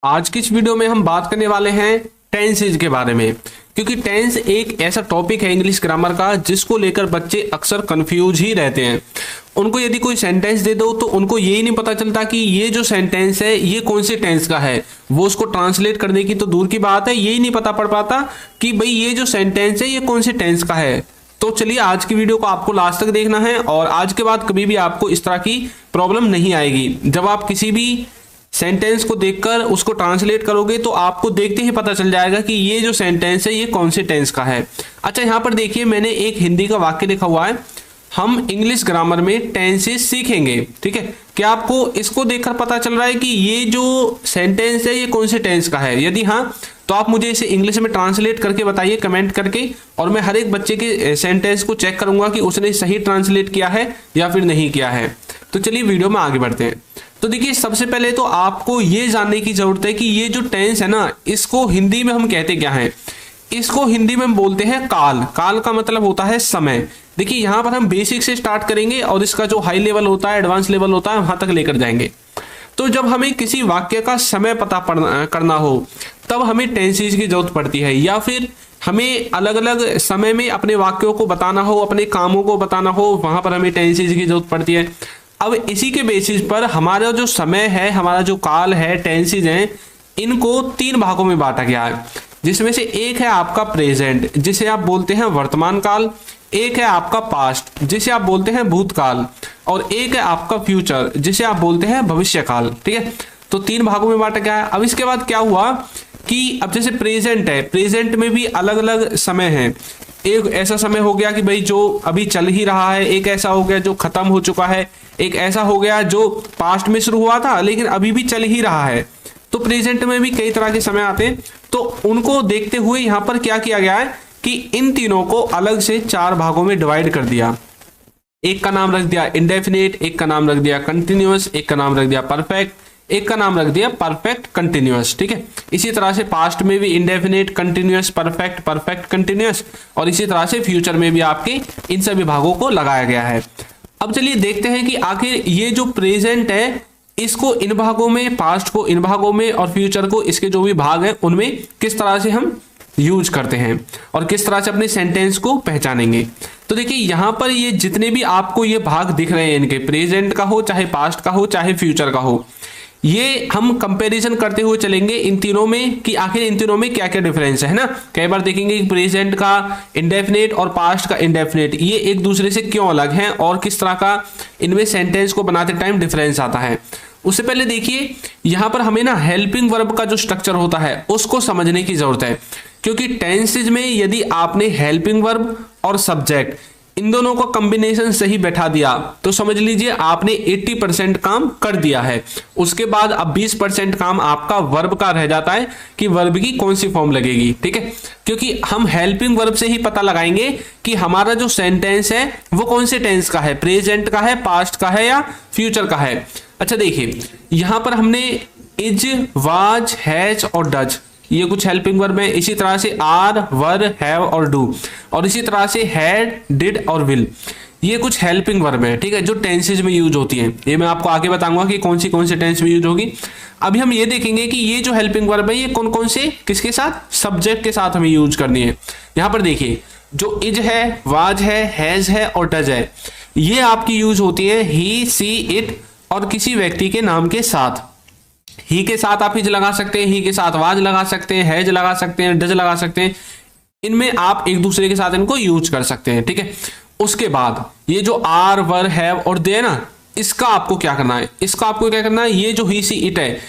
आज की इस वीडियो में हम बात करने वाले हैं टेंसेज के बारे में, क्योंकि टेंस एक ऐसा टॉपिक है इंग्लिश ग्रामर का जिसको लेकर बच्चे अक्सर कंफ्यूज ही रहते हैं। उनको यदि कोई सेंटेंस दे दो तो उनको यही नहीं पता चलता कि ये जो सेंटेंस है ये कौन से टेंस का है। वो उसको ट्रांसलेट करने की तो दूर की बात है, यही नहीं पता पड़ पाता कि भाई ये जो सेंटेंस है ये कौन से टेंस का है। तो चलिए आज की वीडियो को आपको लास्ट तक देखना है और आज के बाद कभी भी आपको इस तरह की प्रॉब्लम नहीं आएगी। जब आप किसी भी सेंटेंस को देखकर उसको ट्रांसलेट करोगे तो आपको देखते ही पता चल जाएगा कि ये जो सेंटेंस है ये कौन से टेंस का है। अच्छा, यहाँ पर देखिए मैंने एक हिंदी का वाक्य लिखा हुआ है, हम इंग्लिश ग्रामर में टेंसेस सीखेंगे। ठीक है, क्या आपको इसको देखकर पता चल रहा है कि ये जो सेंटेंस है ये कौन से टेंस का है? यदि हाँ तो आप मुझे इसे इंग्लिश में ट्रांसलेट करके बताइए कमेंट करके, और मैं हर एक बच्चे के सेंटेंस को चेक करूंगा कि उसने सही ट्रांसलेट किया है या फिर नहीं किया है। तो चलिए वीडियो में आगे बढ़ते हैं। तो देखिए सबसे पहले तो आपको ये जानने की जरूरत है कि ये जो टेंस है ना इसको हिंदी में हम कहते क्या हैं। इसको हिंदी में हम बोलते हैं काल। काल का मतलब होता है समय। देखिए यहाँ पर हम बेसिक से स्टार्ट करेंगे और इसका जो हाई लेवल होता है, एडवांस लेवल होता है, वहां तक लेकर जाएंगे। तो जब हमें किसी वाक्य का समय पता करना हो तब हमें टेंसेस की जरूरत पड़ती है, या फिर हमें अलग अलग समय में अपने वाक्यों को बताना हो, अपने कामों को बताना हो, वहां पर हमें टेंसेस की जरूरत पड़ती है। अब इसी के बेसिस पर हमारा जो समय है, हमारा जो काल है, टेंसेज हैं, इनको 3 भागों में बांटा गया है, जिसमें से एक है आपका प्रेजेंट जिसे आप बोलते हैं वर्तमान काल, एक है आपका पास्ट जिसे आप बोलते हैं भूतकाल, और एक है आपका फ्यूचर जिसे आप बोलते हैं भविष्य काल। ठीक है, तो 3 भागों में बांटा गया है। अब इसके बाद क्या हुआ कि अब जैसे प्रेजेंट है, प्रेजेंट में भी अलग अलग समय है। एक ऐसा समय हो गया कि भाई जो अभी चल ही रहा है, एक ऐसा हो गया जो खत्म हो चुका है, एक ऐसा हो गया जो पास्ट में शुरू हुआ था लेकिन अभी भी चल ही रहा है। तो प्रेजेंट में भी कई तरह के समय आते हैं, तो उनको देखते हुए यहाँ पर क्या किया गया है कि इन तीनों को अलग से 4 भागों में डिवाइड कर दिया। एक का नाम रख दिया इंडेफिनिट, एक का नाम रख दिया कंटिन्यूअस, एक का नाम रख दिया परफेक्ट, एक का नाम रख दिया परफेक्ट कंटिन्यूअस। ठीक है, इसी तरह से पास्ट में भी indefinite, continuous, perfect, perfect continuous, और इसी तरह से फ्यूचर में भी आपके इन सभी भागों को लगाया गया है। अब चलिए देखते हैं कि आखिर ये जो प्रेजेंट है इसको इन भागों में, पास्ट को इन भागों में, और फ्यूचर को इसके जो भी भाग हैं उनमें किस तरह से हम यूज करते हैं और किस तरह से अपने सेंटेंस को पहचानेंगे। तो देखिए यहाँ पर ये जितने भी आपको ये भाग दिख रहे हैं, इनके प्रेजेंट का हो, चाहे पास्ट का हो, चाहे फ्यूचर का हो, ये हम कंपैरिजन करते हुए चलेंगे इन तीनों में कि आखिर इन तीनों में क्या क्या डिफरेंस है ना। कई बार देखेंगे कि प्रेजेंट का इंडेफिनिट और पास्ट का इंडेफिनिट ये एक दूसरे से क्यों अलग हैं और किस तरह का इनमें सेंटेंस को बनाते टाइम डिफरेंस आता है। उससे पहले देखिए यहाँ पर हमें ना हेल्पिंग वर्ब का जो स्ट्रक्चर होता है उसको समझने की जरूरत है, क्योंकि टेंसेज में यदि आपने हेल्पिंग वर्ब और सब्जेक्ट इन दोनों का कॉम्बिनेशन सही बैठा दिया तो समझ लीजिए आपने 80% काम कर दिया है। उसके बाद अब 20% काम आपका वर्ब का रह जाता है कि वर्ब की कौन सी फॉर्म लगेगी। ठीक है, क्योंकि हम हेल्पिंग वर्ब से ही पता लगाएंगे कि हमारा जो सेंटेंस है वो कौन से टेंस का है, प्रेजेंट का है, पास्ट का है या फ्यूचर का है। अच्छा देखिए यहां पर हमने इज, वाज, हैज और डज ये कुछ हेल्पिंग वर्ब है। इसी तरह से आर, वर, हैव और डू, और इसी तरह से हैड, डिड और विल ये कुछ हेल्पिंग वर्ब है। ठीक है, जो टेंसेज में यूज होती हैं। ये मैं आपको आगे बताऊंगा कि कौन से टेंस में यूज होगी। अभी हम ये देखेंगे कि ये जो हेल्पिंग वर्ब है ये कौन कौन से किसके साथ, सब्जेक्ट के साथ हमें यूज करनी है। यहां पर देखिए जो इज है, वाज है, हैज है और डज है, ये आपकी यूज होती है ही, सी, इट और किसी व्यक्ति के नाम के साथ। ही के साथ आप इज लगा सकते हैं, ही के साथ वाज लगा सकते हैं, हैज लगा सकते हैं, डज लगा सकते हैं। इनमें आप एक दूसरे के साथ इनको यूज कर सकते हैं। ठीक है, उसके बाद ये जो आर, वर, हैव और दे ना, इसका आपको क्या करना है, इसका आपको क्या करना है, ये जो ही, सी, इट है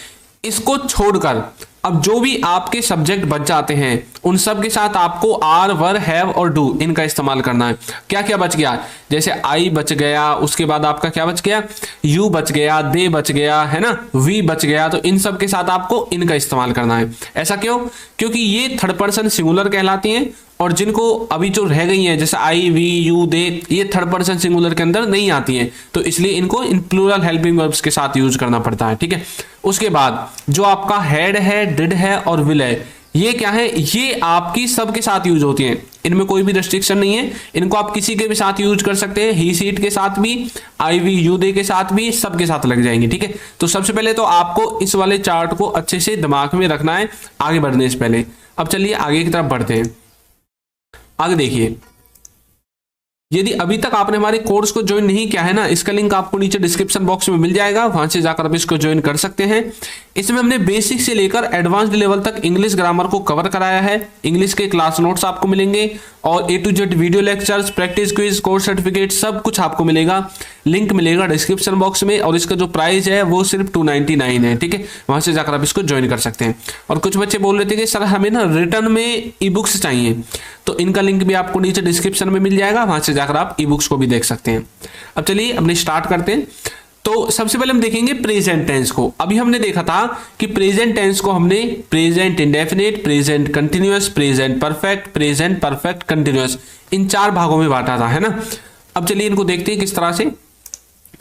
इसको छोड़कर अब जो भी आपके सब्जेक्ट बच जाते हैं उन सब के साथ आपको आर, वर, हैव और डू इनका इस्तेमाल करना है। क्या क्या बच गया, जैसे आई बच गया, उसके बाद आपका क्या बच गया, यू बच गया, दे बच गया, है ना, वी बच गया, तो इन सब के साथ आपको इनका इस्तेमाल करना है। ऐसा क्यों, क्योंकि ये थर्ड पर्सन सिंगुलर कहलाती हैं और जिनको अभी जो रह गई हैं जैसे आई, वी, यू, दे ये थर्ड पर्सन सिंगुलर के अंदर नहीं आती हैं, तो इसलिए इनको इन प्लूरल हेल्पिंग वर्ब्स के साथ यूज करना पड़ता है। ठीक है, उसके बाद जो आपका हैड है, डिड है और विल है ये क्या है, ये आपकी सबके साथ यूज होती हैं, इनमें कोई भी रेस्ट्रिक्शन नहीं है, इनको आप किसी के भी साथ यूज कर सकते हैं, ही सीट के साथ भी, आई वी यू दे के साथ भी, सबके साथ लग जाएंगे। ठीक है, तो सबसे पहले तो आपको इस वाले चार्ट को अच्छे से दिमाग में रखना है आगे बढ़ने से पहले। अब चलिए आगे की तरफ बढ़ते हैं। आगे देखिए, यदि अभी तक आपने हमारे कोर्स को ज्वाइन नहीं किया है ना, इसका लिंक आपको नीचे डिस्क्रिप्शन बॉक्स में मिल जाएगा, वहां से जाकर आप इसको ज्वाइन कर सकते हैं। इसमें हमने बेसिक से लेकर एडवांस्ड लेवल तक इंग्लिश ग्रामर को कवर कराया है। इंग्लिश के क्लास नोट्स आपको मिलेंगे और A to Z video lectures, practice quiz, course certificate सब कुछ आपको मिलेगा। लिंक मिलेगा डिस्क्रिप्शन बॉक्स में और इसका जो प्राइस है वो सिर्फ 299 है। ठीक है, वहां से जाकर आप इसको ज्वाइन कर सकते हैं। और कुछ बच्चे बोल रहे थे कि सर हमें ना रिटर्न में ई बुक्स चाहिए, तो इनका लिंक भी आपको नीचे डिस्क्रिप्शन में मिल जाएगा, वहां से जाकर आप ई बुक्स को भी देख सकते हैं। अब चलिए अपने स्टार्ट करते हैं। तो सबसे पहले हम देखेंगे प्रेजेंट टेंस को। अभी हमने देखा था कि प्रेजेंट टेंस को हमने present indefinite, present continuous, present perfect, present perfect continuous, इन 4 भागों में बांटा था, है ना। अब चलिए इनको देखते हैं किस तरह से।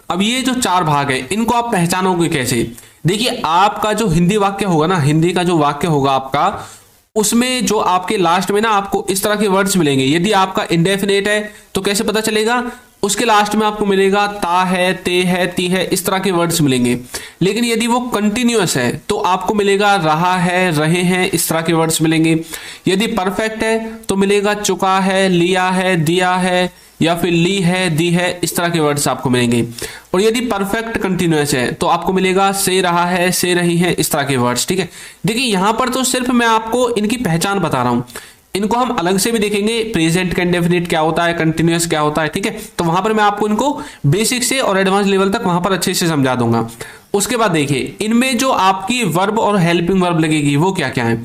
अब ये जो 4 भाग है इनको आप पहचानोगे कैसे। देखिए, आपका जो हिंदी वाक्य होगा ना, हिंदी का जो वाक्य होगा आपका, उसमें जो आपके लास्ट में ना आपको इस तरह के वर्ड्स मिलेंगे। यदि आपका इंडेफिनिट है तो कैसे पता चलेगा, उसके लास्ट में आपको मिलेगा ता है, ते है, ती है, इस तरह के वर्ड्स मिलेंगे। लेकिन यदि वो कंटिन्यूअस है तो आपको मिलेगा रहा है, रहे हैं, इस तरह के वर्ड्स मिलेंगे। यदि परफेक्ट है तो मिलेगा चुका है, लिया है, दिया है, या फिर ली है, दी है, इस तरह के वर्ड्स आपको मिलेंगे। और यदि परफेक्ट कंटिन्यूअस है तो आपको मिलेगा से रहा है, से रही है, इस तरह के वर्ड्स। ठीक है, देखिए यहां पर तो सिर्फ मैं आपको इनकी पहचान बता रहा हूं, इनको हम अलग से भी देखेंगे, प्रेजेंट का इंडेफिनिट क्या होता है, कंटिन्यूअस क्या होता है। ठीक है, तो वहां पर मैं आपको इनको बेसिक से और एडवांस लेवल तक वहां पर अच्छे से समझा दूंगा। उसके बाद देखिए, इनमें जो आपकी वर्ब और हेल्पिंग वर्ब लगेगी वो क्या क्या है।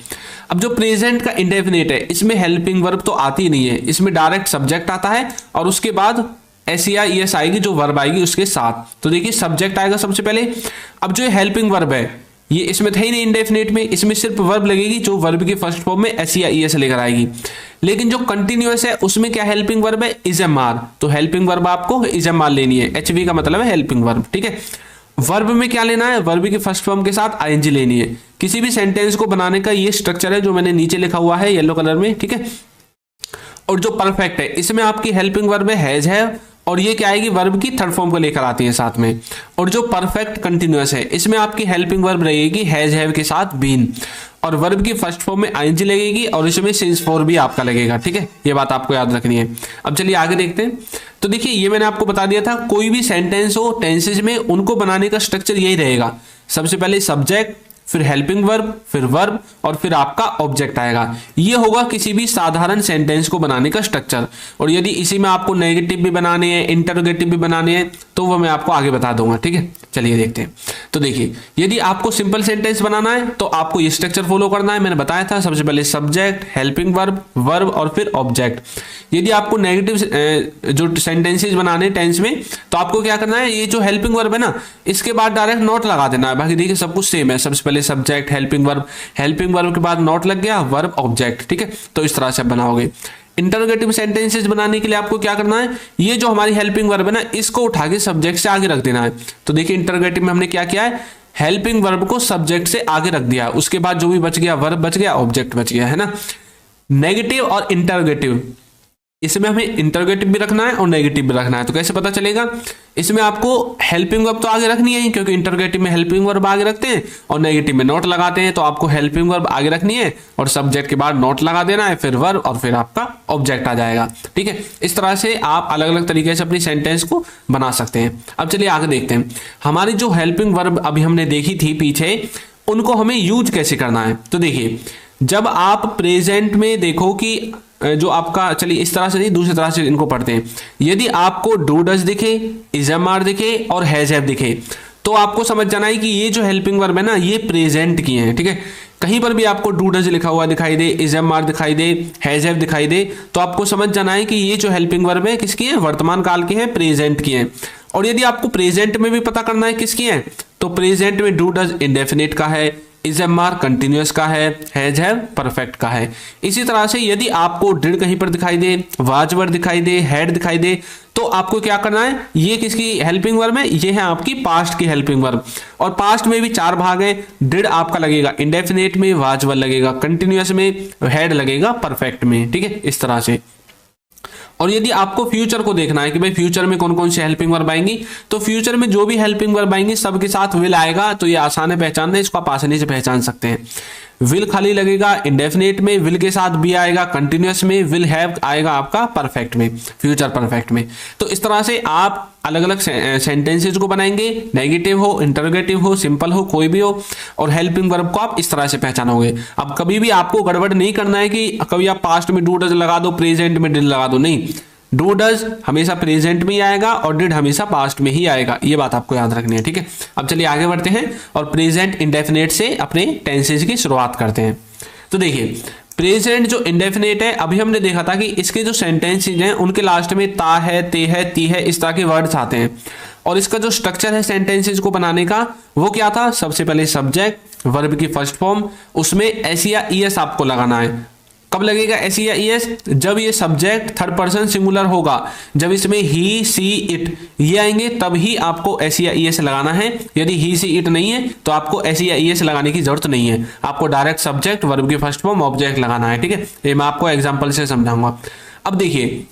अब जो प्रेजेंट का इंडेफिनिट है इसमें हेल्पिंग वर्ब तो आती नहीं है, इसमें डायरेक्ट सब्जेक्ट आता है और उसके बाद SES आएगी जो वर्ब आएगी उसके साथ। तो देखिए सब्जेक्ट आएगा सबसे पहले। अब जो हेल्पिंग वर्ब है ये इसमें था ही नहीं इंडेफिनिट में, इसमें सिर्फ वर्ब लगेगी जो वर्ब की फर्स्ट फॉर्म में SES लेकर आएगी। लेकिन जो कंटिन्यूअस है उसमें क्या हेल्पिंग वर्ब है, ISMR। तो हेल्पिंग वर्ब आपको ISMR लेनी है, HV का मतलब है हेल्पिंग वर्ब। ठीक है, वर्ब में क्या लेना है, वर्ब की फर्स्ट फॉर्म के साथ ING लेनी है। किसी भी सेंटेंस को बनाने का ये स्ट्रक्चर है जो मैंने नीचे लिखा हुआ है येलो कलर में। ठीक है, और जो परफेक्ट है इसमें आपकी हेल्पिंग वर्ब है और ये क्या आएगी, वर्ब की थर्ड फॉर्म को लेकर आती है साथ में। और जो परफेक्ट कंटिन्यूअस है इसमें आपकी हेल्पिंग वर्ब रहेगी हैव के साथ बीन, और वर्ब की फर्स्ट फॉर्म में ING लगेगी और इसमें सिंस फॉर भी आपका लगेगा। ठीक है, ये बात आपको याद रखनी है। अब चलिए आगे देखते हैं। तो देखिए ये मैंने आपको बता दिया था, कोई भी सेंटेंस हो टेंसेज में उनको बनाने का स्ट्रक्चर यही रहेगा। सबसे पहले सब्जेक्ट, फिर हेल्पिंग वर्ब, फिर वर्ब और फिर आपका ऑब्जेक्ट आएगा। ये होगा किसी भी साधारण सेंटेंस को बनाने का स्ट्रक्चर। और यदि इसी में आपको नेगेटिव भी बनाने हैं, इंटरोगेटिव भी बनाने हैं तो वो मैं आपको आगे बता दूंगा। ठीक है, चलिए देखते हैं। तो देखिए, यदि आपको सिंपल सेंटेंस बनाना है तो आपको ये स्ट्रक्चर फॉलो करना है। मैंने बताया था सबसे पहले सब्जेक्ट, हेल्पिंग वर्ब, वर्ब और फिर ऑब्जेक्ट। यदि आपको नेगेटिव जो सेंटेंसेज बनाने टेंस में तो आपको क्या करना है, ये जो हेल्पिंग वर्ब है ना इसके बाद डायरेक्ट नॉट लगा देना है। बाकी देखिए सब कुछ सेम है, सबसे पहले सब्जेक्ट, हेल्पिंग वर्ब के बाद नॉट लग गया, वर्ब ऑब्जेक्ट। ठीक है, तो इस तरह से आप बनाओगे। इंटरोगेटिव सेंटेंसेस बनाने के लिए आपको क्या करना है, ये जो हमारी हेल्पिंग वर्ब है ना इसको उठा के सब्जेक्ट से आगे रख देना है। तो देखिए इंटरोगेटिव में हमने क्या किया है, हेल्पिंग वर्ब को सब्जेक्ट से आगे रख दिया, उसके बाद जो भी बच गया वर्ब बच गया, ऑब्जेक्ट बच गया, है ना। नेगेटिव और इंटरोगेटिव, इसमें हमें इंटरोगेटिव भी रखना है और नेगेटिव भी रखना है। तो कैसे पता चलेगा, इसमें आपको हेल्पिंग वर्ब तो आगे रखनी है क्योंकि इंटरोगेटिव में हेल्पिंग वर्ब आगे रखते हैं और नेगेटिव में नॉट लगाते हैं। तो आपको हेल्पिंग वर्ब आगे रखनी है और सब्जेक्ट के बाद नॉट लगा देना है, फिर वर्ब और फिर आपका ऑब्जेक्ट आ जाएगा। ठीक है, इस तरह से आप अलग अलग तरीके से अपनी सेंटेंस को बना सकते हैं। अब चलिए आगे देखते हैं, हमारी जो हेल्पिंग वर्ब अभी हमने देखी थी पीछे, उनको हमें यूज कैसे करना है। तो देखिए, जब आप प्रेजेंट में देखो कि जो आपका, चलिए इस तरह से नहीं दूसरी तरह से इनको पढ़ते हैं। यदि आपको डू डज दिखे, ISMR दिखे और हैज हैव दिखे तो आपको समझ जाना है कि ये जो हेल्पिंग वर्ब है ना ये प्रेजेंट की है। ठीक है, कहीं पर भी आपको डू डज लिखा हुआ दिखाई दे, ISMR दिखाई दे, हैज हैव दिखाई दे तो आपको समझ जाना है कि ये जो हेल्पिंग वर्ब है किसकी है, वर्तमान काल की है, प्रेजेंट की है। और यदि आपको प्रेजेंट में भी पता करना है किसकी है तो प्रेजेंट में डू डज इंडेफिनिट का है, इज एम आर कंटिन्यूअस का हैज हैव परफेक्ट का है। इसी तरह से यदि आपको डिड कहीं पर दिखाई दे, वाज वर दिखाई दे, हैड दिखाई दे, तो आपको क्या करना है, ये किसकी हेल्पिंग वर्ब है, ये है आपकी पास्ट की हेल्पिंग वर्ब। और पास्ट में भी 4 भाग है। डिड आपका लगेगा इंडेफिनेट में, वाज वर लगेगा कंटिन्यूअस में, हैड लगेगा परफेक्ट में। ठीक है, इस तरह से। और यदि आपको फ्यूचर को देखना है कि भाई फ्यूचर में कौन कौन सी हेल्पिंग वर्ब आएंगी, तो फ्यूचर में जो भी हेल्पिंग वर्ब आएंगी सबके साथ विल आएगा। तो ये आसान है पहचानना, इसको आप आसानी से पहचान सकते हैं। विल खाली लगेगा इंडेफिनेट में, विल के साथ बी आएगा कंटिन्यूअस में, विल हैव आएगा आपका परफेक्ट में, फ्यूचर परफेक्ट में। तो इस तरह से आप अलग अलग सेंटेंसेज को बनाएंगे, नेगेटिव हो, इंटरोगेटिव हो, सिंपल हो, कोई भी हो, और हेल्पिंग वर्ब को आप इस तरह से पहचानोगे। अब कभी भी आपको गड़बड़ नहीं करना है कि कभी आप पास्ट में डू डज लगा दो, प्रेजेंट में डिड लगा दो, नहीं। डू डज हमेशा प्रेजेंट में ही आएगा और डिड हमेशा पास्ट में ही आएगा, ये बात आपको याद रखनी है। ठीक है, अब चलिए आगे बढ़ते हैं और प्रेजेंट इंडेफिनेट से अपने टेंसेज की शुरुआत करते हैं। तो देखिए, प्रेजेंट जो इंडेफिनेट है, अभी हमने देखा था कि इसके जो सेंटेंसेज हैं उनके लास्ट में ता है, ते है, ती है, इस तरह के वर्ड्स आते हैं। और इसका जो स्ट्रक्चर है सेंटेंसेज को बनाने का, वो क्या था, सबसे पहले सब्जेक्ट, वर्ब की फर्स्ट फॉर्म, उसमें एस या ईएस आपको लगाना है। कब लगेगा एस या ईएस, जब ये सब्जेक्ट थर्ड पर्सन सिंगुलर होगा, जब इसमें ही, सी, इट ये आएंगे तब ही आपको एस या ईएस लगाना है। यदि ही, सी, इट नहीं है तो आपको एस या ईएस लगाने की जरूरत नहीं है, आपको डायरेक्ट सब्जेक्ट, वर्ब की फर्स्ट फॉर्म, ऑब्जेक्ट लगाना है। ठीक है, ये मैं आपको एग्जांपल से समझाऊंगा। अब देखिए,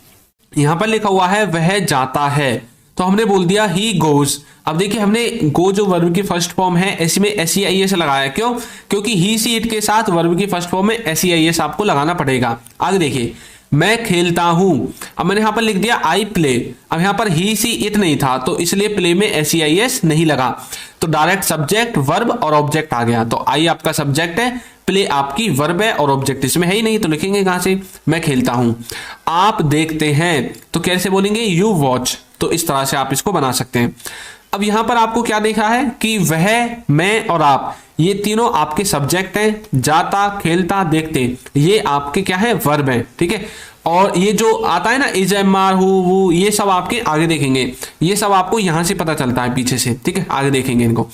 यहां पर लिखा हुआ है वह जाता है, तो हमने बोल दिया ही गोज। अब देखिए, हमने गो जो वर्ब की फर्स्ट फॉर्म है इसमें एस या ईएस लगाया, क्यों, क्योंकि ही, सी, इट के साथ वर्ब की फर्स्ट फॉर्म में एस या ईएस आपको लगाना पड़ेगा। आगे देखिए, मैं खेलता हूं, अब मैंने यहां पर लिख दिया आई प्ले। अब यहां पर ही, सी, इट नहीं था तो इसलिए प्ले में एस या ईएस नहीं लगा, तो डायरेक्ट सब्जेक्ट, वर्ब और ऑब्जेक्ट आ गया। तो आई आपका सब्जेक्ट है, प्ले आपकी वर्ब है और ऑब्जेक्ट इसमें है ही नहीं, तो लिखेंगे कहां से, मैं खेलता हूं। आप देखते हैं, तो कैसे बोलेंगे, यू वॉच। तो इस तरह से आप इसको बना सकते हैं। अब यहां पर आपको क्या देखा है कि वह, मैं और आप, ये तीनों आपके सब्जेक्ट हैं। जाता, खेलता, देखते, ये आपके क्या है, वर्ब है। ठीक है, और ये जो आता है ना इज, एम, आर, हु, वो, ये सब आपके आगे देखेंगे, ये सब आपको यहां से पता चलता है पीछे से। ठीक है, आगे देखेंगे इनको।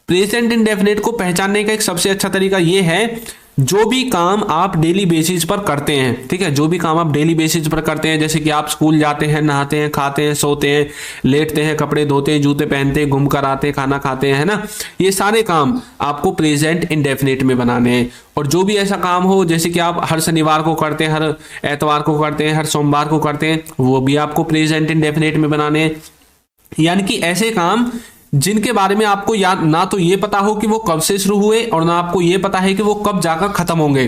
प्रेजेंट इंडेफिनिट को पहचानने का एक सबसे अच्छा तरीका ये है, जो भी काम आप डेली बेसिस पर करते हैं, ठीक है, जो भी काम आप डेली बेसिस पर करते हैं, जैसे कि आप स्कूल जाते हैं, नहाते हैं, खाते हैं, सोते हैं, लेटते हैं, कपड़े धोते हैं, जूते पहनते हैं, घूम कर आते हैं, खाना खाते हैं, है ना, ये सारे काम आपको प्रेजेंट इंडेफिनिट में बनाने हैं। और जो भी ऐसा काम हो, जैसे कि आप हर शनिवार को करते हैं, हर एतवार को करते हैं, हर सोमवार को करते हैं, वो भी आपको प्रेजेंट इंडेफिनिट में बनाने हैं। यानी कि ऐसे काम जिनके बारे में आपको याद ना तो ये पता हो कि वो कब से शुरू हुए और ना आपको ये पता है कि वो कब जाकर खत्म होंगे।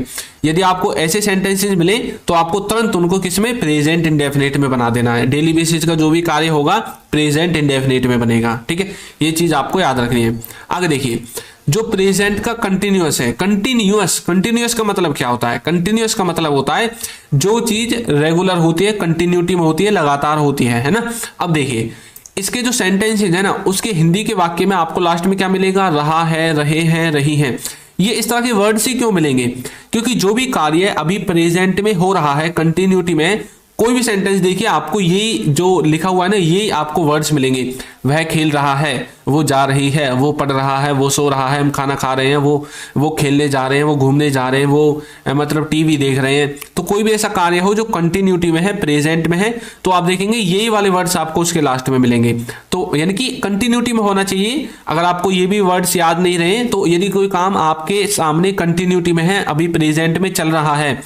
यदि आपको ऐसे सेंटेंसेस मिले तो आपको तुरंत उनको किसमें, प्रेजेंट इंडेफिनिट में बना देना है। डेली बेसिस का जो भी कार्य होगा प्रेजेंट इंडेफिनिट में बनेगा। ठीक है, ये चीज आपको याद रखनी है। आगे देखिए, जो प्रेजेंट का कंटिन्यूअस है, कंटिन्यूअस का मतलब क्या होता है, कंटिन्यूअस का मतलब होता है जो चीज रेगुलर होती है, कंटिन्यूटी में होती है, लगातार होती है ना। अब देखिए, इसके जो सेंटेंसेज है ना, उसके हिंदी के वाक्य में आपको लास्ट में क्या मिलेगा, रहा है, रहे हैं, रही हैं। ये इस तरह के वर्ड्स ही क्यों मिलेंगे, क्योंकि जो भी कार्य अभी प्रेजेंट में हो रहा है, कंटिन्यूटी में, कोई भी सेंटेंस देखिए आपको यही जो लिखा हुआ है ना, यही आपको वर्ड्स मिलेंगे। वह खेल रहा है, वो जा रही है, वो पढ़ रहा है, वो सो रहा है, हम खाना खा रहे हैं, वो खेलने जा रहे हैं, वो घूमने जा रहे हैं, वो मतलब टीवी देख रहे हैं। तो कोई भी ऐसा कार्य हो जो कंटिन्यूटी में है, प्रेजेंट में है, तो आप देखेंगे यही वाले वर्ड्स आपको उसके लास्ट में मिलेंगे। तो यानी कि कंटिन्यूटी में होना चाहिए। अगर आपको ये भी वर्ड्स याद नहीं रहे, तो यदि कोई काम आपके सामने कंटिन्यूटी में है, अभी प्रेजेंट में चल रहा है,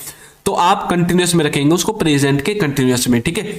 तो आप कंटिन्यूअस में रखेंगे उसको, प्रेजेंट के कंटिन्यूअस में। ठीक है,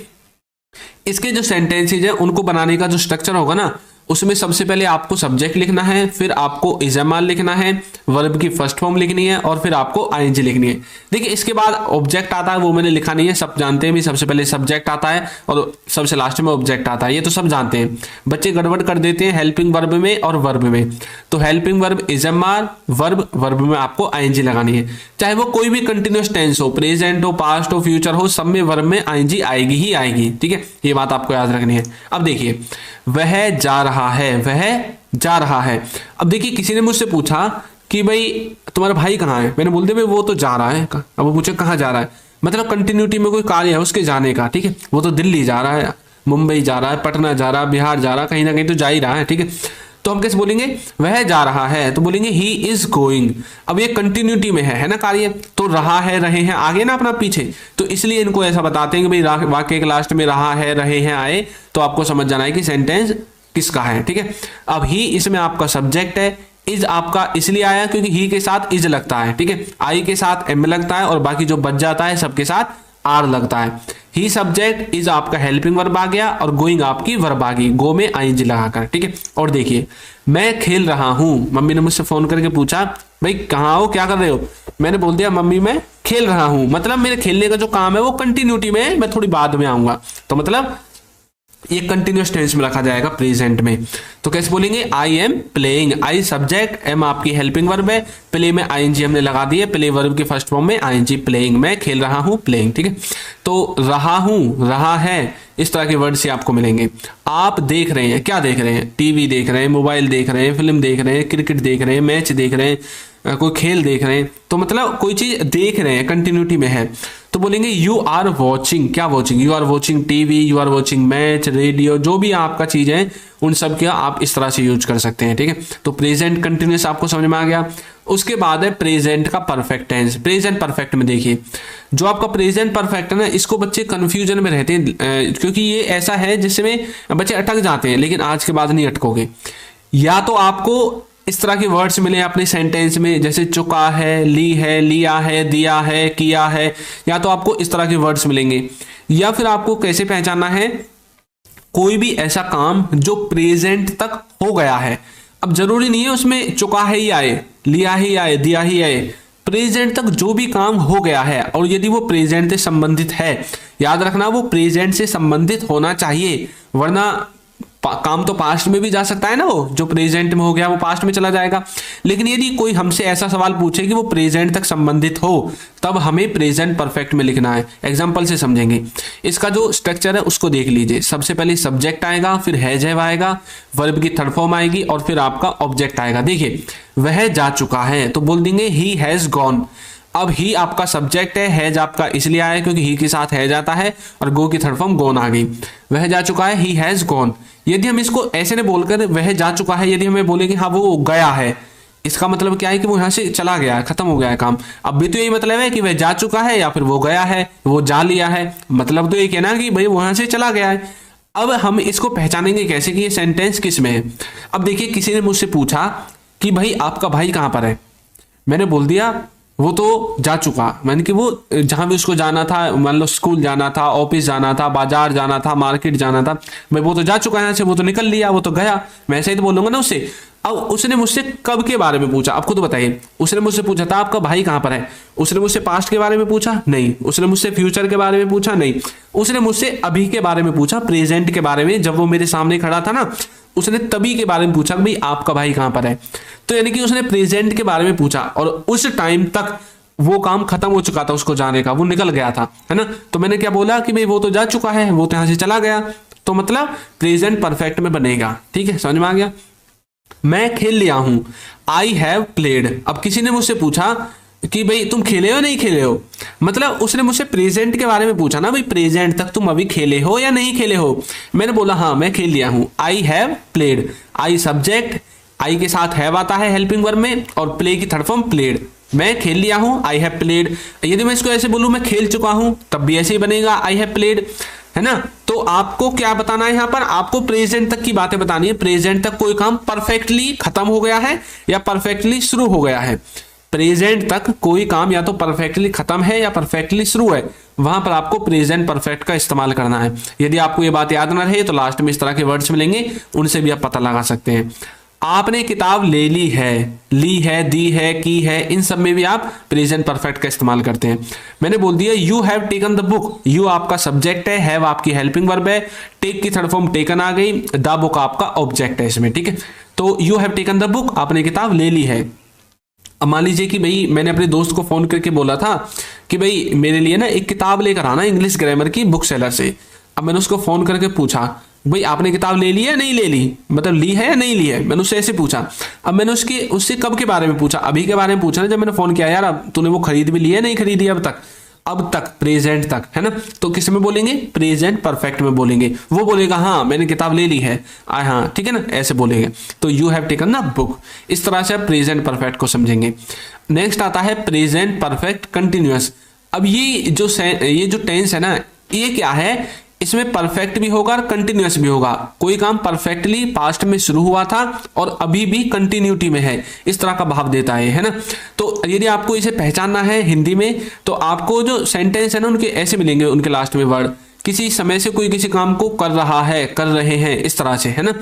इसके जो सेंटेंसेज है उनको बनाने का जो स्ट्रक्चर होगा ना, उसमें सबसे पहले आपको सब्जेक्ट लिखना है, फिर आपको इज एम आर लिखना है, वर्ब की फर्स्ट फॉर्म लिखनी है और फिर आपको आईएनजी लिखनी है। देखिए, इसके बाद ऑब्जेक्ट आता है, वो मैंने लिखा नहीं है, सब जानते हैं भी। सबसे पहले सब्जेक्ट आता है और सबसे लास्ट में ऑब्जेक्ट आता है, ये तो सब जानते हैं। बच्चे गड़बड़ कर देते हैं हेल्पिंग वर्ब में और वर्ब में। तो helping verb is am are, verb में आपको आईएनजी लगानी है। चाहे वो कोई भी कंटिन्यूअस टेंस हो, प्रेजेंट हो, पास्ट हो, फ्यूचर हो, सब में वर्ब में आईएनजी आएगी ही आएगी। ठीक है, ये बात आपको याद रखनी है। अब देखिए, वह जा रहा है, वह जा रहा है। अब देखिए, किसी ने मुझसे पूछा कि भाई तुम्हारा भाई कहाँ है, मैंने बोल दिया भाई वो तो जा रहा है। अब वो पूछे कहाँ जा रहा है, मतलब कंटिन्यूटी में कोई कार्य है उसके जाने का। ठीक है, वो तो दिल्ली जा रहा है, मुंबई जा रहा है, पटना जा रहा है, बिहार जा रहा है, कहीं ना कहीं तो जा ही रहा है। ठीक है, तो हम कैसे बोलेंगे, वह जा रहा है, तो बोलेंगे ही इज गोइंग। अब ये कंटिन्यूटी में है ना कार्य, तो रहा है रहे हैं आगे ना अपना पीछे, तो इसलिए इनको ऐसा बताते हैं कि भाई वाक्य के लास्ट में रहा है रहे हैं आए, तो आपको समझ जाना है कि सेंटेंस किसका है। ठीक है, अब ही इसमें आपका सब्जेक्ट है, इज आपका इसलिए आया क्योंकि ही के साथ इज लगता है। ठीक है, आई के साथ एम लगता है और बाकी जो बच जाता है सबके साथ आर लगता है। ही सब्जेक्ट, इज आपका हेल्पिंग वर्ब आ गया और गोइंग आपकी वर्ब आ गई, गो में आईएनजी लगाकर। ठीक है, और देखिए मैं खेल रहा हूं, मम्मी ने मुझसे फोन करके पूछा भाई कहाँ हो, क्या कर रहे हो, मैंने बोल दिया मम्मी मैं खेल रहा हूं, मतलब मेरे खेलने का जो काम है वो कंटिन्यूटी में है, मैं थोड़ी बाद में आऊंगा, तो मतलब ये कंटिन्यूअस टेंस में रखा जाएगा प्रेजेंट में। तो कैसे बोलेंगे, I am playing, I subject, am आपकी हेल्पिंग वर्ब है, प्ले में आईएनजी हमने लगा दी है, प्ले वर्ब के फर्स्ट फॉर्म में आईएनजी, प्लेइंग, मैं खेल रहा हूं, प्लेइंग। ठीक है, तो रहा हूं, रहा है, इस तरह के वर्ड से आपको मिलेंगे। आप देख रहे हैं, क्या देख रहे हैं, टीवी देख रहे हैं, मोबाइल देख रहे हैं, फिल्म देख रहे हैं, क्रिकेट देख रहे हैं, मैच देख रहे हैं, कोई खेल देख रहे हैं, तो मतलब कोई चीज देख रहे हैं, कंटिन्यूटी में है, तो बोलेंगे यू आर वॉचिंग, क्या watching, you are watching TV, you are watching match, radio, जो भी आपका चीज है उन सब का आप इस तरह से यूज कर सकते हैं। ठीक है, तो प्रेजेंट कंटिन्यूस आपको समझ में आ गया। उसके बाद है प्रेजेंट का परफेक्ट टेंस। प्रेजेंट परफेक्ट में देखिए, जो आपका प्रेजेंट परफेक्ट है ना, इसको बच्चे कंफ्यूजन में रहते हैं, क्योंकि ये ऐसा है जिसमें बच्चे अटक जाते हैं, लेकिन आज के बाद नहीं अटकोगे। या तो आपको इस तरह के वर्ड्स मिले अपने सेंटेंस में, जैसे चुका है, ली है, लिया है, दिया है, किया है, या तो आपको इस तरह के वर्ड्स मिलेंगे। या फिर आपको कैसे पहचानना है, कोई भी ऐसा काम जो प्रेजेंट तक हो गया है, अब जरूरी नहीं है उसमें चुका है ही आए, लिया ही आए, दिया ही आए, प्रेजेंट तक जो भी काम हो गया है और यदि वो प्रेजेंट से संबंधित है, याद रखना वो प्रेजेंट से संबंधित होना चाहिए, वरना काम तो पास्ट में भी जा सकता है ना, वो जो प्रेजेंट में हो गया वो पास्ट में चला जाएगा। लेकिन यदि कोई हमसे ऐसा सवाल पूछे कि वो प्रेजेंट तक संबंधित हो, तब हमें प्रेजेंट परफेक्ट में लिखना है। एग्जांपल से समझेंगे, इसका जो स्ट्रक्चर है उसको देख लीजिए। सबसे पहले सब्जेक्ट आएगा, फिर हैज हैव आएगा, वर्ब की थर्ड फॉर्म आएगी और फिर आपका ऑब्जेक्ट आएगा। देखिए वह जा चुका है, तो बोल देंगे ही हैज गॉन। अब ही आपका सब्जेक्ट है, हैज आपका इसलिए आया क्योंकि ही के साथ हैज आता है और गो की थर्ड फॉर्म गॉन आ गई। वह जा चुका है, ही हैज गॉन। यदि हम इसको ऐसे नहीं बोलकर वह जा चुका है, यदि हमें बोले कि हाँ वो गया है, इसका मतलब क्या है कि वो यहां से चला गया है, खत्म हो गया है काम। अब भी तो यही मतलब है कि वह जा चुका है या फिर वो गया है, वो जा लिया है, मतलब तो ये कहना कि भाई वो यहां से चला गया है। अब हम इसको पहचानेंगे कैसे कि ये सेंटेंस किस में है। अब देखिए किसी ने मुझसे पूछा कि भाई आपका भाई कहां पर है, मैंने बोल दिया वो तो जा चुका, मैंने कि वो जहां भी उसको जाना था, मान लो स्कूल जाना था, ऑफिस जाना था, बाजार जाना था, मार्केट जाना था, भाई वो तो जा चुका है यहाँ से, वो तो निकल लिया, वो तो गया। मैं ऐसे ही तो बोलूंगा ना उससे। अब उसने मुझसे कब के बारे में पूछा, आपको तो बताइए। उसने मुझसे पूछा था आपका भाई कहां पर है, उसने मुझसे पास्ट के बारे में पूछा नहीं, उसने मुझसे फ्यूचर के बारे में पूछा नहीं, उसने मुझसे अभी के बारे में पूछा, प्रेजेंट के बारे में। जब वो मेरे सामने खड़ा था ना, उसने तभी के बारे में पूछा भाई आपका भाई कहां पर है। तो यानी कि उसने प्रेजेंट के बारे में पूछा और उस टाइम तक वो काम खत्म हो चुका था उसको जाने का, वो निकल गया था, है ना। तो मैंने क्या बोला कि भाई वो तो जा चुका है, वो तो यहां से चला गया, तो मतलब प्रेजेंट परफेक्ट में बनेगा। ठीक है, समझ में आ गया। मैं खेल लिया हूं, आई हैव प्लेड। अब किसी ने मुझसे पूछा कि भाई तुम खेले हो नहीं खेले हो, मतलब उसने मुझसे प्रेजेंट के बारे में पूछा ना, भाई प्रेजेंट तक तुम अभी खेले हो या नहीं खेले हो। मैंने बोला हाँ मैं खेल लिया हूं, I have played. I subject, I के साथ हैव आता है हेल्पिंग वर्ब में और प्ले की थर्ड फॉर्म प्लेड। मैं खेल लिया हूं, आई हैव प्लेड। यदि मैं इसको ऐसे बोलूं मैं खेल चुका हूं, तब भी ऐसे ही बनेगा, आई हैव प्लेड, है ना। तो आपको क्या बताना है यहां पर, आपको प्रेजेंट तक की बातें बतानी है। प्रेजेंट तक कोई काम परफेक्टली खत्म हो गया है या परफेक्टली शुरू हो गया है। प्रेजेंट तक कोई काम या तो परफेक्टली खत्म है या परफेक्टली शुरू है, वहां पर आपको प्रेजेंट परफेक्ट का इस्तेमाल करना है। यदि आपको ये बात याद ना रहे तो लास्ट में इस तरह के वर्ड्स मिलेंगे, उनसे भी आप पता लगा सकते हैं। आपने किताब ले ली है, दी है, की है, इन सब में भी आप प्रेजेंट परफेक्ट का इस्तेमाल करते हैं। मैंने बोल दिया you have taken the book. You आपका सब्जेक्ट है, हैव आपकी हेल्पिंग वर्ब है, टेक की थर्ड फॉर्म टेकन आ गई, द बुक आपका ऑब्जेक्ट है इसमें। ठीक है, तो you have taken the book, आपने किताब ले ली है। अब मान लीजिए कि भाई मैंने अपने दोस्त को फोन करके बोला था कि भाई मेरे लिए ना एक किताब लेकर आना इंग्लिश ग्रामर की बुक सेलर से। अब मैंने उसको फोन करके पूछा भाई आपने किताब ले ली है नहीं ले ली, मतलब ली है या नहीं ली है, मैंने उससे ऐसे पूछा। अब मैंने उससे कब के बारे में पूछा, अभी के बारे में पूछा ना जब मैंने फोन किया, यार अब तूने वो खरीद भी ली है नहीं खरीदी अब तक। अब तक, प्रेजेंट तक, है ना। तो किस में बोलेंगे? प्रेजेंट परफेक्ट में बोलेंगे। वो बोलेगा हाँ मैंने किताब ले ली है, हाँ ठीक है ना, ऐसे बोलेंगे। तो you have taken the book. इस तरह से आप प्रेजेंट परफेक्ट को समझेंगे। नेक्स्ट आता है प्रेजेंट परफेक्ट कंटिन्यूअस। अब ये जो टेंस है ना, ये क्या है, इसमें परफेक्ट भी होगा और कंटिन्यूअस भी होगा। कोई काम परफेक्टली पास्ट में शुरू हुआ था और अभी भी कंटिन्यूटी में है, इस तरह का भाव देता है ना। तो यदि आपको इसे पहचानना है हिंदी में, तो आपको जो सेंटेंस है ना उनके ऐसे मिलेंगे, उनके लास्ट में वर्ड, किसी समय से कोई किसी काम को कर रहा है, कर रहे हैं, इस तरह से, है ना।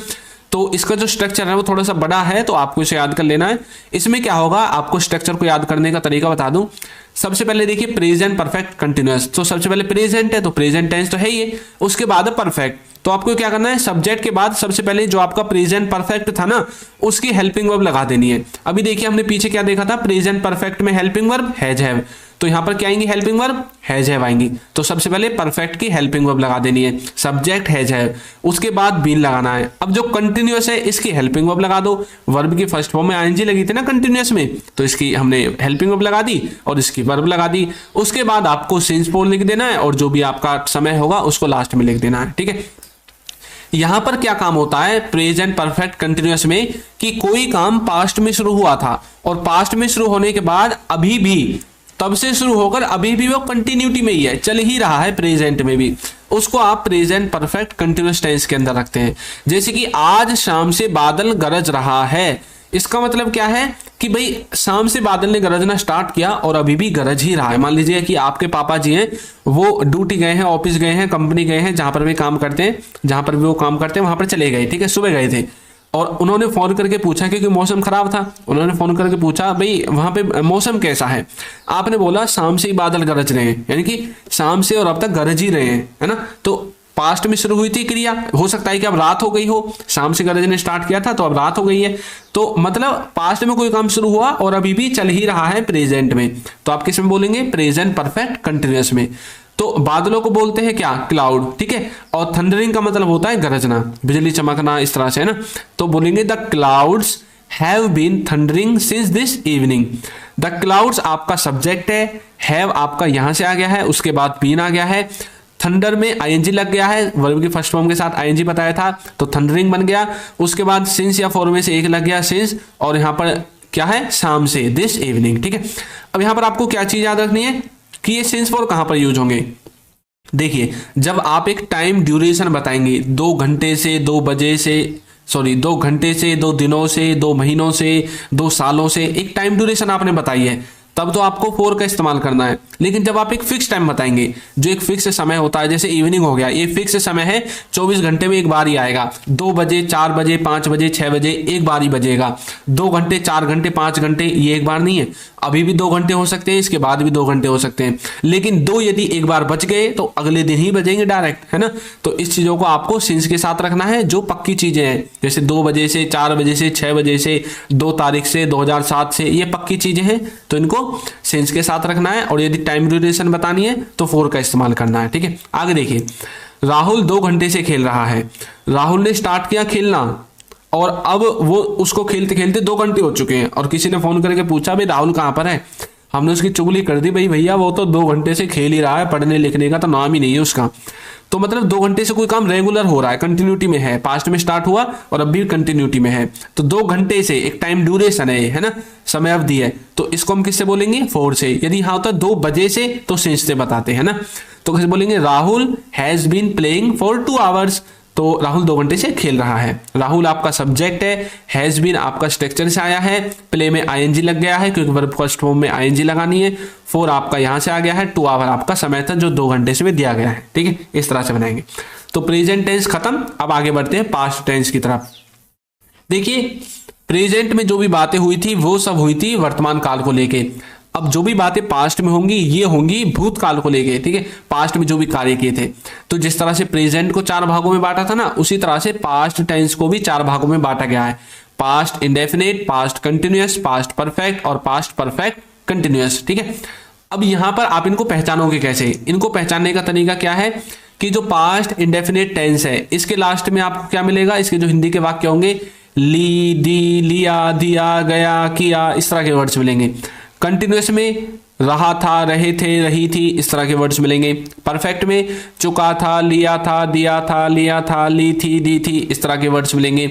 तो इसका जो स्ट्रक्चर है वो थोड़ा सा बड़ा है, तो आपको इसे याद कर लेना है। इसमें क्या होगा, आपको स्ट्रक्चर को याद करने का तरीका बता दूं। सबसे पहले देखिए प्रेजेंट परफेक्ट कंटिन्यूअस, तो सबसे पहले प्रेजेंट है तो प्रेजेंट टेंस तो है ही, उसके बाद परफेक्ट। तो आपको क्या करना है, सब्जेक्ट के बाद सबसे पहले जो आपका प्रेजेंट परफेक्ट था ना, उसकी हेल्पिंग वर्ब लगा देनी है। अभी देखिए हमने पीछे क्या देखा था, प्रेजेंट परफेक्ट में हेल्पिंग वर्ब हैज हैव, तो यहां पर क्या आएंगी, हेल्पिंग वर्ब हैज हैव आएंगी। तो सबसे पहले परफेक्ट की हेल्पिंग वर्ब लगा देनी है, सब्जेक्ट हैज हैव, उसके बाद बीन लगाना है। अब जो कंटिन्यूअस है इसकी हेल्पिंग वर्ब लगा दो, वर्ब की फर्स्ट फॉर्म में आईएनजी लगी थी ना कंटिन्यूअस में, तो इसकी हमने हेल्पिंग वर्ब लगा दी और इसकी वर्ब लगा दी। उसके बाद आपको सिंस फोर लिख देना है और जो भी आपका समय होगा उसको लास्ट में लिख देना है, ठीक है। यहां पर क्या काम होता है प्रेजेंट परफेक्ट कंटिन्यूअस में, कि कोई काम पास्ट में शुरू हुआ था और पास्ट में शुरू होने के बाद अभी भी, तब से शुरू होकर अभी भी वो कंटिन्यूटी में ही है, चल ही रहा है प्रेजेंट में भी, उसको आप प्रेजेंट परफेक्ट कंटिन्यूअस टेंस के अंदर रखते हैं। जैसे कि आज शाम से बादल गरज रहा है, इसका मतलब क्या है कि भाई शाम से बादल ने गरजना स्टार्ट किया और अभी भी गरज ही रहा है। मान लीजिए कि आपके पापा जी हैं, वो ड्यूटी गए हैं, ऑफिस गए हैं, कंपनी गए हैं, जहां पर भी काम करते हैं, जहां पर भी वो काम करते हैं वहां पर चले गए, ठीक है, सुबह गए थे और उन्होंने फोन करके पूछा, क्योंकि मौसम खराब था, उन्होंने फोन करके पूछा भाई वहां पे मौसम कैसा है। आपने बोला शाम से ही बादल गरज रहे हैं, यानी कि शाम से और अब तक गरज ही रहे हैं, है ना। तो पास्ट में शुरू हुई थी क्रिया, हो सकता है कि अब रात हो गई हो, शाम से गरजने स्टार्ट किया था तो अब रात हो गई है। तो मतलब पास्ट में कोई काम शुरू हुआ और अभी भी चल ही रहा है प्रेजेंट में, तो आप किस में बोलेंगे, प्रेजेंट परफेक्ट कंटिन्यूअस में। तो बादलों को बोलते हैं क्या, क्लाउड, ठीक है। और थंडरिंग का मतलब होता है गरजना, बिजली चमकना, इस तरह से, है ना। तो बोलेंगे the clouds have been thundering since this evening. The clouds आपका सब्जेक्ट है, हैव आपका यहां से आ गया है, उसके बाद बीन आ गया है, थंडर में आईएनजी लग गया है, वर्ब की फर्स्ट फॉर्म के साथ आईएनजी बताया था तो थंडरिंग बन गया। उसके बाद सिंस या फॉर में से एक लग गया सिंस, और यहां पर क्या है, शाम से, दिस इवनिंग, ठीक है। अब यहां पर आपको क्या चीज याद रखनी है कि ये सिंस फॉर कहां पर यूज होंगे। देखिए जब आप एक टाइम ड्यूरेशन बताएंगे, 2 घंटे से 2 बजे से, सॉरी 2 घंटे से 2 दिनों से, 2 महीनों से, 2 सालों से, एक टाइम ड्यूरेशन आपने बताई है, तब तो आपको फॉर का इस्तेमाल करना है। लेकिन जब आप एक फिक्स टाइम बताएंगे, जो एक फिक्स समय होता है, जैसे इवनिंग हो गया, ये फिक्स समय है, 24 घंटे में एक बार ही आएगा, 2 बजे, 4 बजे, 5 बजे, 6 बजे एक बार ही बजेगा। 2 घंटे, 4 घंटे, 5 घंटे ये एक बार नहीं है, अभी भी 2 घंटे हो सकते हैं, इसके बाद भी 2 घंटे हो सकते हैं, लेकिन 2 यदि एक बार बच गए तो अगले दिन ही बजेंगे डायरेक्ट, है ना। तो इस चीजों को आपको सिंस के साथ रखना है, जो पक्की चीजें हैं, जैसे 2 बजे से, 4 बजे से, 6 बजे से, 2 तारीख से, 2007 से, ये पक्की चीजें हैं, तो इनको सिंस के साथ रखना है। और यदि टाइम ड्यूरेशन बतानी है तो फॉर का इस्तेमाल करना है, ठीक है। आगे देखिए, राहुल 2 घंटे से खेल रहा है। राहुल ने स्टार्ट किया खेलना और अब वो उसको खेलते खेलते 2 घंटे हो चुके हैं, और किसी ने फोन करके पूछा भाई राहुल कहां पर है। हमने उसकी चुगली कर दी, भाई भैया वो तो 2 घंटे से खेल ही रहा है, पढ़ने लिखने का तो नाम ही नहीं है उसका। तो मतलब 2 घंटे से कोई काम रेगुलर हो रहा है, कंटिन्यूटी में है, पास्ट में स्टार्ट हुआ और अब भी कंटिन्यूटी में है। तो 2 घंटे से एक टाइम ड्यूरेशन है ना, समय अवधि है, तो इसको हम किससे बोलेंगे, फॉर से। यदि यहां होता है 2 बजे से तो सिंस से बताते हैं ना, तो कैसे बोलेंगे, Rahul has been playing for 2 hours. तो राहुल 2 घंटे से खेल रहा है। राहुल आपका सब्जेक्ट है, हैज बीन आपका स्ट्रक्चर से आया है, प्ले में आईएनजी लग गया है क्योंकि वर्ब फर्स्ट फॉर्म में आईएनजी लगानी है, फॉर आपका यहां से आ गया है, 2 आवर आपका समय था जो 2 घंटे से भी दिया गया है, ठीक है। इस तरह से बनाएंगे। तो प्रेजेंट टेंस खत्म, अब आगे बढ़ते हैं पास्ट टेंस की तरफ। देखिए प्रेजेंट में जो भी बातें हुई थी वो सब हुई थी वर्तमान काल को लेके। अब जो भी बातें पास्ट में होंगी ये होंगी भूतकाल को लेके, ठीक है, पास्ट में जो भी कार्य किए थे। तो जिस तरह से प्रेजेंट को 4 भागों में बांटा था ना, उसी तरह से पास्ट टेंस को भी 4 भागों में बांटा गया है। Past indefinite, past continuous, past perfect और पास्ट परफेक्ट कंटिन्यूअस, ठीक है। अब यहां पर आप इनको पहचानोगे कैसे, इनको पहचानने का तरीका क्या है कि जो पास्ट इंडेफिनिट टेंस है इसके लास्ट में आपको क्या मिलेगा, इसके जो हिंदी के वाक्य होंगे, ली, दी, लिया, दिया, गया, किया, इस तरह के वर्ड्स मिलेंगे। कंटिन्यूअस में रहा था, रहे थे, रही थी, इस तरह के वर्ड्स मिलेंगे। परफेक्ट में चुका था, लिया था, दिया था, लिया था, ली थी, दी थी, इस तरह के वर्ड्स मिलेंगे।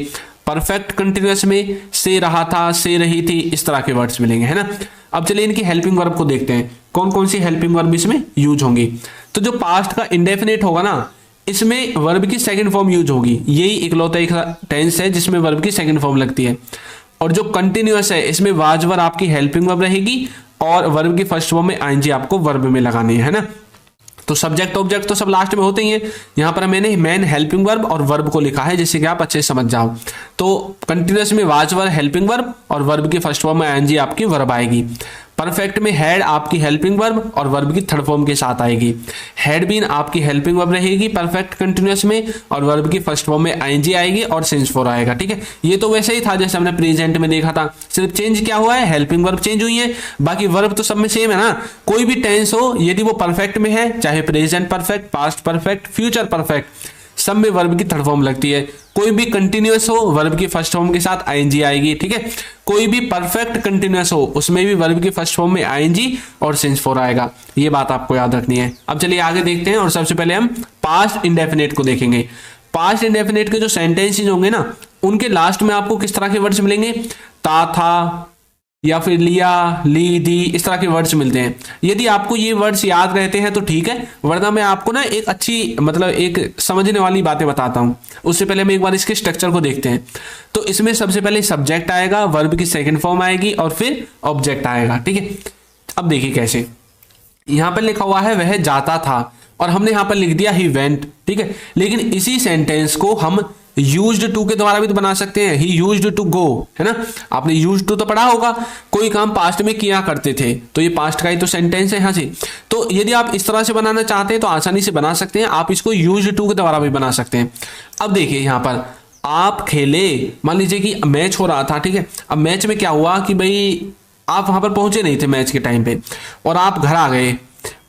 परफेक्ट कंटिन्यूअस में से रहा था, से रही थी, इस तरह के वर्ड्स मिलेंगे, है ना। अब चलिए इनकी हेल्पिंग वर्ब को देखते हैं, कौन कौन सी हेल्पिंग वर्ब इसमें यूज होंगी। तो जो पास्ट का इंडेफिनिट होगा ना, इसमें वर्ब की सेकंड फॉर्म यूज होगी। यही इकलौता एक टेंस है जिसमें वर्ब की सेकंड फॉर्म लगती है। और जो कंटिन्यूअस है, इसमें वाज वर्ब आपकी हेल्पिंग वर्ब रहेगी और वर्ब की फर्स्ट फॉर्म में आईएनजी आपको वर्ब में लगानी है ना। तो सब्जेक्ट ऑब्जेक्ट तो सब लास्ट में होते ही हैं। यहां पर मैंने मेन हेल्पिंग वर्ब और वर्ब को लिखा है जिससे कि आप अच्छे से समझ जाओ। तो कंटिन्यूअस में वाज वर्ब हेल्पिंग वर्ब और वर्ब की फर्स्ट फॉर्म में आईएनजी आपकी वर्ब आएगी। परफेक्ट में हैड आपकी हेल्पिंग वर्ब और वर्ब की थर्ड फॉर्म के साथ आएगी। हैड बीन आपकी हेल्पिंग वर्ब रहेगी परफेक्ट कंटिन्यूअस में और वर्ब की फर्स्ट फॉर्म में आईएनजी आएगी और सिंस फॉर आएगा। ठीक है, ये तो वैसे ही था जैसे हमने प्रेजेंट में देखा था, सिर्फ चेंज क्या हुआ है, हेल्पिंग वर्ब चेंज हुई है, बाकी वर्ब तो सब में सेम है ना। कोई भी टेंस हो, यदि वो परफेक्ट में है, चाहे present perfect, past perfect, future perfect, सब में वर्ब की थर्ड फॉर्म लगती है। कोई भी कंटिन्यूअस हो, वर्ब की फर्स्ट फॉर्म के साथ आईएनजी आएगी। ठीक है, कोई भी परफेक्ट कंटिन्यूअस हो, उसमें भी वर्ब की फर्स्ट फॉर्म में आईएनजी और सिंस फॉर आएगा। ये बात आपको याद रखनी है। अब चलिए आगे देखते हैं और सबसे पहले हम पास्ट इंडेफिनिट को देखेंगे। पास्ट इंडेफिनिट के जो सेंटेंसेस होंगे ना, उनके लास्ट में आपको किस तरह के वर्ड्स मिलेंगे, ता, था या फिर लिया, ली, दी, इस तरह के वर्ड्स मिलते हैं। यदि आपको ये वर्ड्स याद रहते हैं तो ठीक है, वरना मैं आपको ना एक अच्छी मतलब एक समझने वाली बातें बताता हूं। उससे पहले हम एक बार इसके स्ट्रक्चर को देखते हैं। तो इसमें सबसे पहले सब्जेक्ट आएगा, वर्ब की सेकंड फॉर्म आएगी और फिर ऑब्जेक्ट आएगा। ठीक है, अब देखिए कैसे। यहां पर लिखा हुआ है वह जाता था और हमने यहां पर लिख दिया ही वेंट। ठीक है, लेकिन इसी सेंटेंस को हम यूज्ड टू के द्वारा भी तो बना सकते हैं, ही यूज्ड टू गो, है ना। आपने यूज्ड टू तो पढ़ा होगा, कोई काम पास्ट में किया करते थे, तो ये पास्ट का ही तो सेंटेंस है यहां से। तो यदि आप इस तरह से बनाना चाहते हैं तो आसानी से बना सकते हैं, आप इसको यूज्ड टू के द्वारा भी बना सकते हैं। अब देखिए यहां पर आप खेले, मान लीजिए कि मैच हो रहा था। ठीक है, अब मैच में क्या हुआ कि भाई आप वहां पर पहुंचे नहीं थे मैच के टाइम पे और आप घर आ गए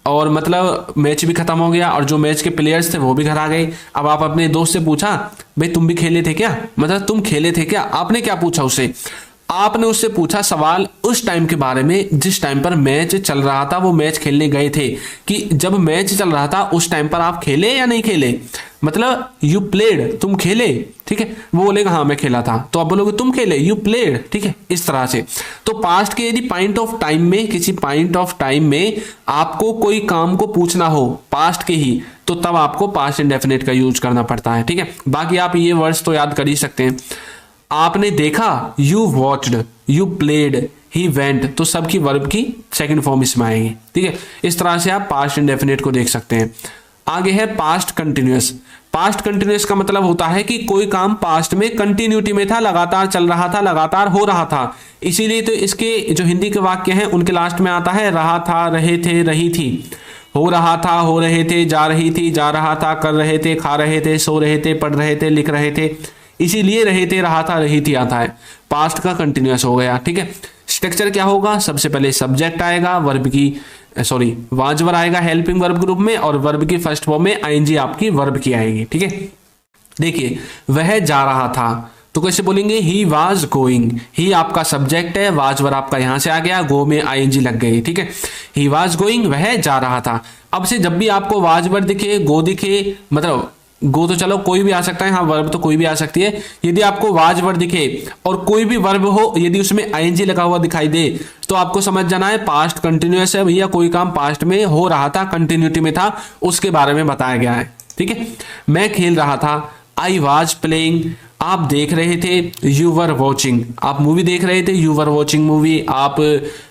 और मतलब मैच भी खत्म हो गया और जो मैच के प्लेयर्स थे वो भी घर आ गए। अब आप अपने दोस्त से पूछा, भाई तुम भी खेले थे क्या, मतलब तुम खेले थे क्या। आपने क्या पूछा उससे, आपने उससे पूछा सवाल उस टाइम के बारे में जिस टाइम पर मैच चल रहा था, वो मैच खेलने गए थे, कि जब मैच चल रहा था उस टाइम पर आप खेले या नहीं खेले, मतलब यू प्लेड, तुम खेले। ठीक है, वो बोलेगा हाँ मैं खेला था, तो आप बोलोगे तुम खेले, यू प्लेड। ठीक है, इस तरह से। तो पास्ट के यदि पॉइंट ऑफ टाइम में, किसी पॉइंट ऑफ टाइम में आपको कोई काम को पूछना हो पास्ट के ही, तो तब आपको पास्ट इंडेफिनिट का यूज करना पड़ता है। ठीक है, बाकी आप ये वर्ड्स तो याद कर ही सकते हैं। आपने देखा, you watched, you played, he went, तो सबकी वर्ब की सेकंड फॉर्म इसमें आएगी। ठीक है, इस तरह से आप पास्ट इंडेफिनिट को देख सकते हैं। आगे है पास्ट कंटिन्यूअस। पास्ट कंटिन्यूअस का मतलब होता है कि कोई काम पास्ट में कंटिन्यूटी में था, लगातार चल रहा था, लगातार हो रहा था। इसीलिए तो इसके जो हिंदी के वाक्य हैं उनके लास्ट में आता है रहा था, रहे थे, रही थी, हो रहा था, हो रहे थे, जा रही थी, जा रहा था, कर रहे थे, खा रहे थे, सो रहे थे, पढ़ रहे थे, लिख रहे थे। इसीलिए रहे थे, रहा था, रही थी आता है, पास्ट का कंटिन्यूअस हो गया। ठीक है, स्ट्रक्चर क्या होगा, सबसे पहले सब्जेक्ट आएगा, वर्ब की वाज वर्ब आएगा हेल्पिंग वर्ब के रूप में और वर्ब की फर्स्ट फॉर्म में आईएनजी आपकी वर्ब की आएगी। ठीक है, देखिए वह जा रहा था, तो कैसे बोलेंगे, ही वाज गोइंग। ही आपका सब्जेक्ट है, वाज वर्ब आपका यहां से आ गया, गो में आईएनजी लग गई। ठीक है, ही वाज गोइंग, वह जा रहा था। अब से जब भी आपको वाज वर्ब दिखे, गो दिखे, मतलब गो तो चलो कोई भी आ सकता है, हाँ वर्ब तो कोई भी आ सकती है। यदि आपको वाज वर्ब दिखे और कोई भी वर्ब हो, यदि उसमें आईएनजी लगा हुआ दिखाई दे, तो आपको समझ जाना है पास्ट कंटिन्यूअस है भैया, कोई काम पास्ट में हो रहा था, कंटिन्यूटी में था, उसके बारे में बताया गया है। ठीक है, मैं खेल रहा था, आई वाज प्लेइंग, आप देख रहे थे, यू वर वॉचिंग, आप मूवी देख रहे थे, यू वर वॉचिंग मूवी, आप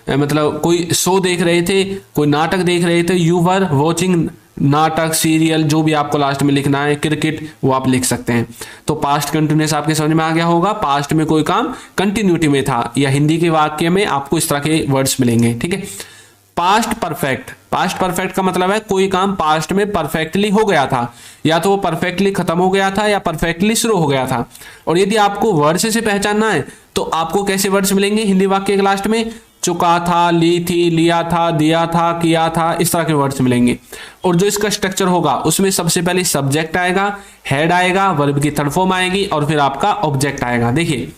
मतलब कोई शो देख रहे थे, कोई नाटक देख रहे थे, यू वर वॉचिंग नाटक, सीरियल, जो भी आपको लास्ट में लिखना है, क्रिकेट, वो आप लिख सकते हैं। तो पास्ट कंटिन्यूअस आपके समझ में आ गया होगा, पास्ट में कोई काम कंटिन्यूटी में था, या हिंदी के वाक्य में आपको इस तरह के वर्ड्स मिलेंगे। ठीक है, पास्ट परफेक्ट। पास्ट परफेक्ट का मतलब है कोई काम पास्ट में परफेक्टली हो गया था, या तो वो परफेक्टली खत्म हो गया था या परफेक्टली शुरू हो गया था। और यदि आपको वर्ड से पहचानना है तो आपको कैसे वर्ड्स मिलेंगे हिंदी वाक्य के लास्ट में, चुका था, ली थी, लिया था, दिया था, किया था, इस तरह के वर्ड्स मिलेंगे। और जो इसका स्ट्रक्चर होगा उसमें सबसे पहले सब्जेक्ट आएगा, हेड आएगा, वर्ब की थर्ड फॉर्म आएगी और फिर आपका ऑब्जेक्ट आएगा। देखिए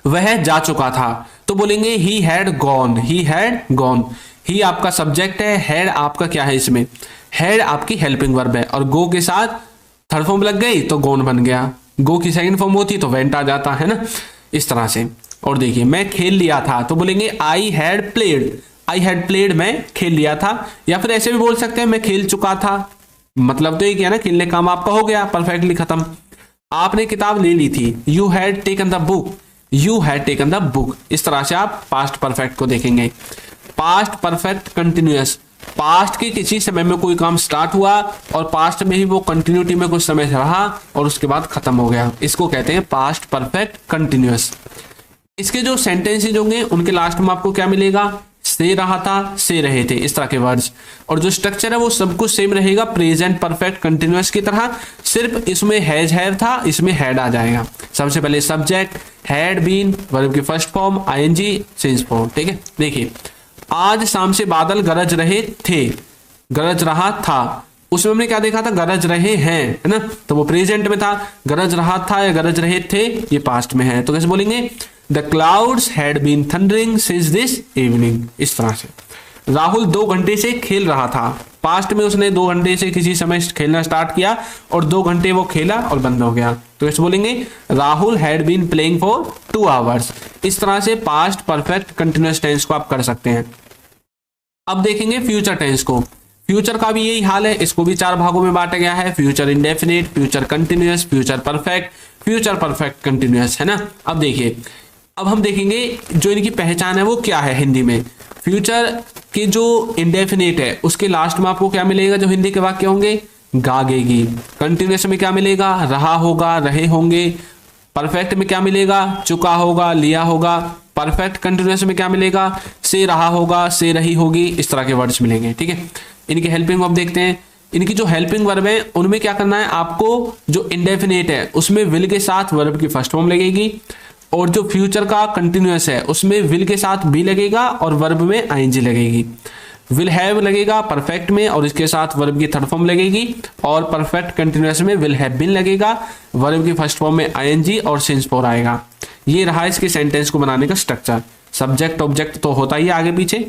वह जा चुका था, तो बोलेंगे he had gone, he had gone. He आपका सब्जेक्ट है, हैड आपका क्या है इसमें, हैड आपकी हेल्पिंग वर्ब है, और गो के साथ थर्ड फॉर्म लग गई तो गॉन बन गया। गो की सेकंड फॉर्म होती तो वेंट आ जाता है ना, इस तरह से। और देखिए मैं खेल लिया था, तो बोलेंगे I had played, I had played मैं खेल लिया था। या फिर ऐसे भी बोल सकते हैं मैं खेल चुका था, मतलब तो ये क्या ना, खेलने का काम आपका हो गया, परफेक्टली खत्म। आपने किताब ले ली थी, you had taken the book, you had taken the book. इस तरह से आप पास्ट परफेक्ट को देखेंगे। पास्ट परफेक्ट कंटिन्यूअस, पास्ट के किसी समय में कोई काम स्टार्ट हुआ और पास्ट में ही वो कंटिन्यूटी में कुछ समय रहा और उसके बाद खत्म हो गया, इसको कहते हैं पास्ट परफेक्ट कंटिन्यूअस। इसके जो सेंटेंसेज होंगे उनके लास्ट में आपको क्या मिलेगा, से रहा था, से रहे थे, इस तरह के वर्ड्स। और जो स्ट्रक्चर है वो सब कुछ सेम रहेगा प्रेजेंट परफेक्ट कंटिन्यूअस की तरह, सिर्फ इसमें हैज हैव था, इसमें हैड आ जाएगा। सबसे पहले सब्जेक्ट हैड बीन, वर्ब की first form I N G since form, ठीक है। देखिए आज शाम से बादल गरज रहे थे, गरज रहा था, उसमें हमने क्या देखा था, गरज रहे हैं, है ना, तो वो प्रेजेंट में था। गरज रहा था या गरज रहे थे ये पास्ट में है, तो कैसे बोलेंगे, the clouds had been thundering since this evening, इस तरह से। राहुल 2 घंटे से खेल रहा था, पास्ट में उसने 2 घंटे से किसी समय खेलना स्टार्ट किया और 2 घंटे वो खेला और बंद हो गया, तो कैसे बोलेंगे, Rahul had been playing for 2 hours. इस तरह से पास्ट परफेक्ट कंटिन्यूअस टेंस को आप कर सकते हैं। अब देखेंगे फ्यूचर टेंस को। फ्यूचर का भी यही हाल है, इसको भी 4 भागों में बांटा गया है, future indefinite, future continuous, future perfect continuous, है ना। अब देखिए, अब हम देखेंगे जो इनकी पहचान है वो क्या है हिंदी में। फ्यूचर के जो इंडेफिनिट है उसके लास्ट में आपको क्या मिलेगा, जो हिंदी के वाक्य होंगे, गागेगी। कंटिन्यूअस में क्या मिलेगा, रहा होगा, रहे होंगे। परफेक्ट में क्या मिलेगा, चुका होगा, लिया होगा। परफेक्ट कंटिन्यूअस में क्या मिलेगा, से रहा होगा, से रही होगी, इस तरह के वर्ड्स मिलेंगे, ठीक है। इनकी हेल्पिंग वर्ब देखते हैं। इनकी जो हेल्पिंग वर्ब है उनमें क्या करना है आपको, जो इंडेफिनिट है उसमें विल के साथ वर्ब की फर्स्ट फॉर्म लगेगी, और जो फ्यूचर का कंटिन्यूअस है उसमें विल के साथ बी लगेगा और वर्ब में आईएनजी लगेगी। विल हैव लगेगा परफेक्ट में और इसके साथ वर्ब की थर्ड फॉर्म लगेगी, और परफेक्ट कंटिन्यूअस में विल हैव बीन लगेगा, वर्ब की फर्स्ट फॉर्म में आईएनजी और सिंस फॉर आएगा। ये रहा इसके सेंटेंस को बनाने का स्ट्रक्चर। सब्जेक्ट ऑब्जेक्ट तो होता ही आगे पीछे,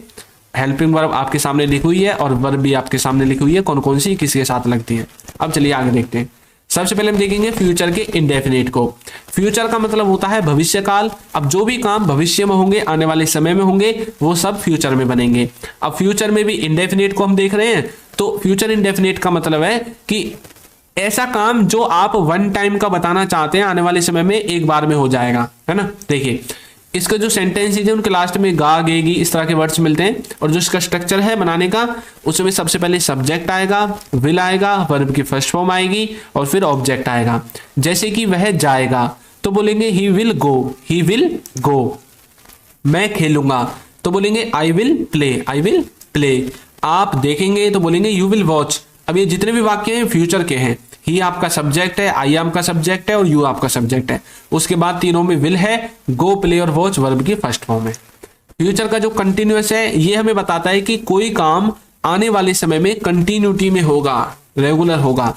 हेल्पिंग वर्ब आपके सामने लिखी हुई है और वर्ब भी आपके सामने लिखी हुई है, कौन कौन सी किसके साथ लगती है। अब चलिए आगे देखते हैं। सबसे पहले हम देखेंगे फ्यूचर के इंडेफिनिट को। फ्यूचर का मतलब होता है भविष्य काल। अब जो भी काम भविष्य में होंगे, आने वाले समय में होंगे, वो सब फ्यूचर में बनेंगे। अब फ्यूचर में भी इंडेफिनिट को हम देख रहे हैं, तो फ्यूचर इंडेफिनिट का मतलब है कि ऐसा काम जो आप वन टाइम का बताना चाहते हैं, आने वाले समय में एक बार में हो जाएगा, है ना। देखिए इसका जो सेंटेंस है उनके लास्ट में गा, गेगी, इस तरह के वर्ड्स मिलते हैं, और जो इसका स्ट्रक्चर है बनाने का, उसमें सबसे पहले सब्जेक्ट आएगा, विल आएगा, वर्ब की फर्स्ट फॉर्म आएगी और फिर ऑब्जेक्ट आएगा। जैसे कि वह जाएगा तो बोलेंगे he will go, he will go. मैं खेलूंगा तो बोलेंगे I will play, I will play. आप देखेंगे तो बोलेंगे यू विल वॉच। अब ये जितने भी वाक्य हैं फ्यूचर के हैं। ही आपका सब्जेक्ट है, आई आपका सब्जेक्ट है और यू आपका सब्जेक्ट है। उसके बाद तीनों में विल है, गो, प्ले और वॉच वर्ब की फर्स्ट फॉर्म है। फ्यूचर का जो कंटिन्यूअस है ये हमें बताता है कि कोई काम आने वाले समय में कंटिन्यूटी में होगा, रेगुलर होगा।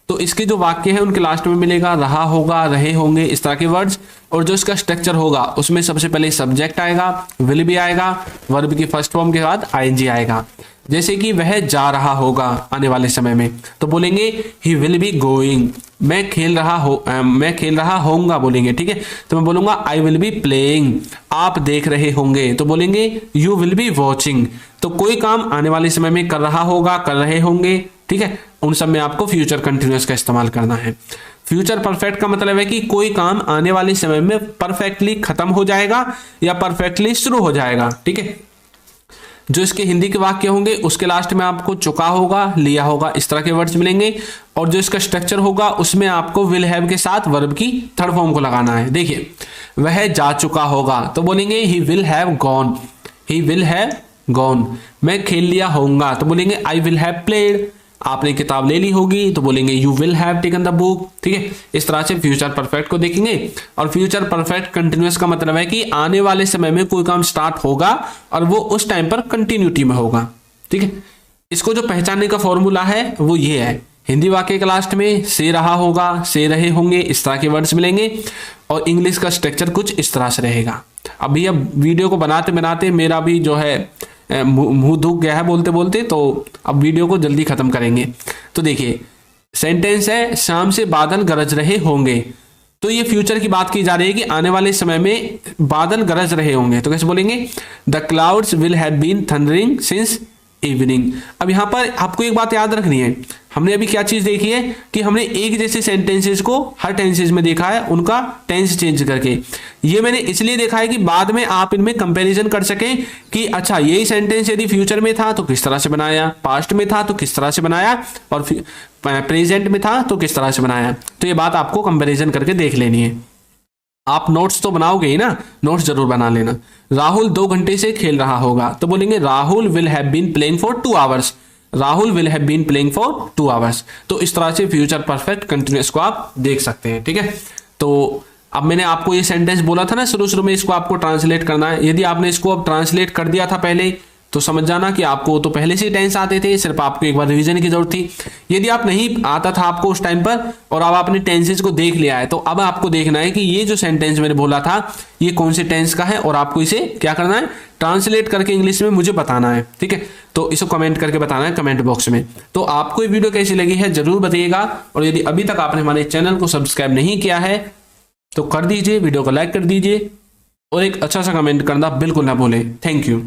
तो इसके जो वाक्य है उनके लास्ट में मिलेगा रहा होगा, रहे होंगे, इस तरह के वर्ड्स। और जो इसका स्ट्रक्चर होगा उसमें सबसे पहले सब्जेक्ट आएगा, विल भी आएगा, वर्ब की फर्स्ट फॉर्म के बाद आईएनजी आएगा। जैसे कि वह जा रहा होगा आने वाले समय में तो बोलेंगे ही विल बी गोइंग। मैं खेल रहा होऊंगा बोलेंगे, ठीक है। तो मैं बोलूंगा आई विल बी प्लेइंग। आप देख रहे होंगे तो बोलेंगे यू विल बी वॉचिंग। तो कोई काम आने वाले समय में कर रहा होगा, कर रहे होंगे, ठीक है, उन सब में आपको फ्यूचर कंटिन्यूअस का इस्तेमाल करना है। फ्यूचर परफेक्ट का मतलब है कि कोई काम आने वाले समय में परफेक्टली खत्म हो जाएगा या परफेक्टली शुरू हो जाएगा, ठीक है। जो इसके हिंदी के वाक्य होंगे उसके लास्ट में आपको चुका होगा, लिया होगा, इस तरह के वर्ड्स मिलेंगे। और जो इसका स्ट्रक्चर होगा उसमें आपको विल हैव के साथ वर्ब की थर्ड फॉर्म को लगाना है। देखिए वह जा चुका होगा तो बोलेंगे he will have gone, he will have gone. मैं खेल लिया होऊंगा तो बोलेंगे आई विल हैव प्लेड। आपने किताब ले ली होगी तो बोलेंगे you will have taken the book, ठीक है। इस तरह से फ्यूचर परफेक्ट को देखेंगे। और फ्यूचर परफेक्ट कंटिन्यूअस का मतलब है कि आने वाले समय में कोई काम स्टार्ट होगा और वो उस टाइम पर कंटिन्यूटी में होगा, ठीक है। इसको जो पहचानने का फॉर्मूला है वो ये है, हिंदी वाक्य के लास्ट में से रहा होगा, से रहे होंगे, इस तरह के वर्ड्स मिलेंगे। और इंग्लिश का स्ट्रक्चर कुछ इस तरह से रहेगा। अब भैया वीडियो को बनाते बनाते मेरा भी जो है मुंह दुख गया है बोलते बोलते, तो अब वीडियो को जल्दी खत्म करेंगे। तो देखिए सेंटेंस है, शाम से बादल गरज रहे होंगे। तो ये फ्यूचर की बात की जा रही है कि आने वाले समय में बादल गरज रहे होंगे। तो कैसे बोलेंगे? The clouds will have been thundering since evening. अब यहां पर आपको एक बात याद रखनी है, हमने अभी क्या चीज देखी है कि हमने एक जैसे सेंटेंसेस को हर टेंसेस में देखा है, उनका टेंस चेंज करके। ये मैंने इसलिए देखा है कि बाद में आप इनमें कंपैरिजन कर सकें कि अच्छा यही सेंटेंस यदि फ्यूचर में था तो किस तरह से बनाया, पास्ट में था तो किस तरह से बनाया, और प्रेजेंट में था तो किस तरह से बनाया। तो ये बात आपको कंपैरिजन करके देख लेनी है। आप नोट्स तो बनाओगे ही ना, नोट्स जरूर बना लेना। राहुल 2 घंटे से खेल रहा होगा। तो बोलेंगे Rahul will have been playing for 2 hours. Rahul will have been playing for 2 hours. तो इस तरह से फ्यूचर परफेक्ट कंटिन्यूअस को आप देख सकते हैं। ठीक है, तो अब मैंने आपको ये सेंटेंस बोला था ना शुरू शुरू में, इसको आपको ट्रांसलेट करना है। यदि आपने इसको अब ट्रांसलेट कर दिया था पहले तो समझ जाना कि आपको तो पहले से ही टेंस आते थे, सिर्फ आपको एक बार रिवीजन की जरूरत थी। यदि आप नहीं आता था आपको उस टाइम पर और अब आपने टेंसेस को देख लिया है, तो अब आपको देखना है कि ये जो सेंटेंस मैंने बोला था ये कौन से टेंस का है, और आपको इसे क्या करना है, ट्रांसलेट करके इंग्लिश में मुझे बताना है। ठीक है, तो इसे कमेंट करके बताना है कमेंट बॉक्स में। तो आपको ये वीडियो कैसी लगी है जरूर बताइएगा, और यदि अभी तक आपने हमारे चैनल को सब्सक्राइब नहीं किया है तो कर दीजिए, वीडियो को लाइक कर दीजिए और एक अच्छा सा कमेंट करना बिल्कुल ना भूलें। Thank you.